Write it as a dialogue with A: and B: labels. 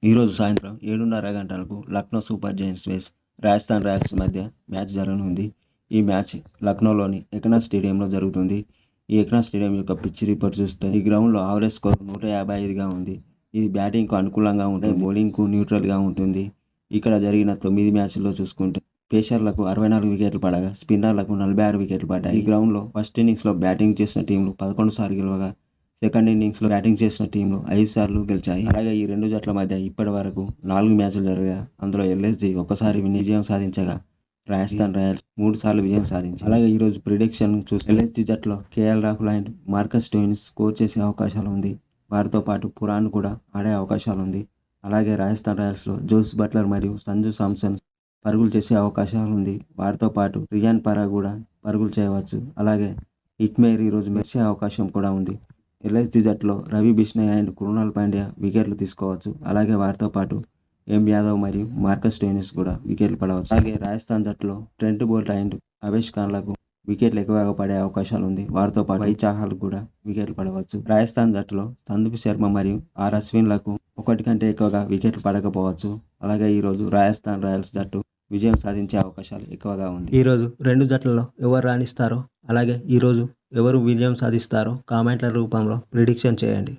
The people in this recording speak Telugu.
A: ఈరోజు సాయంత్రం 7:30 గంటలకు లక్నో సూపర్ జైంట్స్ వేస్ రాజస్థాన్ రాయల్స్ మధ్య మ్యాచ్ జరగనుంది. ఈ మ్యాచ్ లక్నోలోని ఎకనా స్టేడియంలో జరుగుతుంది. ఈ ఎకనా స్టేడియం యొక్క పిచ్ రిపోర్ట్ చూస్తే ఈ గ్రౌండ్లో యావరేజ్ స్కోర్ 155గా ఉంది. ఇది బ్యాటింగ్కు అనుకూలంగా ఉంటుంది, బౌలింగ్కు న్యూట్రల్గా ఉంటుంది. ఇక్కడ జరిగిన 9 మ్యాచ్ల్లో చూసుకుంటే పేసర్లకు 64 వికెట్లు పడగా స్పిన్నర్లకు 46 వికెట్లు పడ్డాయి. ఈ గ్రౌండ్లో ఫస్ట్ ఇన్నింగ్స్లో బ్యాటింగ్ చేసిన టీంలు 11 సార్లు గెలవగా సెకండ్ ఇన్నింగ్స్లో బ్యాటింగ్ చేసిన టీంలు 5 సార్లు గెలిచాయి. అలాగే ఈ రెండు జట్ల మధ్య ఇప్పటి వరకు 4 మ్యాచ్లు జరిగాయి. అందులో ఎల్ఎస్జీ ఒకసారి విజయం సాధించగా రాజస్థాన్ రాయల్స్ 3 సార్లు విజయం సాధించింది. అలాగే ఈ రోజు ప్రిడిక్షన్ చూస్తే ఎల్ఎస్జీ జట్లో KL Rahul and Marcus Stoinis score చేసే అవకాశాలు ఉంది. వారితో పాటు పురాణ్ కూడా ఆడే అవకాశాలు ఉంది. అలాగే రాజస్థాన్ రాయల్స్లో జోస్ బట్లర్ మరియు సంజు సామ్సన్ పరుగులు చేసే అవకాశాలు ఉంది. వారితో పాటు రియాన్ పరాగ్ కూడా పరుగులు చేయవచ్చు. అలాగే హిట్మేర్ ఈరోజు మెరిసే అవకాశం కూడా ఉంది. ఎల్ఎస్జీ జట్టులో రవి బిష్నాయ్ అండ్ కృణాల్ పాండ్యా వికెట్లు తీసుకోవచ్చు. అలాగే వారితో పాటు ఎం యాదవ్ మరియు మార్కస్ స్టోయినిస్ కూడా వికెట్లు పడవచ్చు. అలాగే రాజస్థాన్ జట్టులో ట్రెంట్ బోల్ట్ అండ్ అవేష్ ఖాన్లకు వికెట్లు ఎక్కువగా పడే అవకాశాలు ఉంది. వారితో పాటు వై చాహల్ కూడా వికెట్లు పడవచ్చు. రాజస్థాన్ జట్టులో సందీప్ శర్మ మరియు ఆర్ అశ్విన్లకు ఒకటి కంటే ఎక్కువగా వికెట్లు పడకపోవచ్చు. అలాగే ఈరోజు రాజస్థాన్ రాయల్స్ జట్టు విజయం సాధించే అవకాశాలు ఎక్కువగా ఉంది. ఈరోజు రెండు జట్లలో ఎవరు రాణిస్తారో, అలాగే ఈరోజు ఎవరు విజయం సాధిస్తారో కామెంట్ల రూపంలో ప్రిడిక్షన్ చేయండి.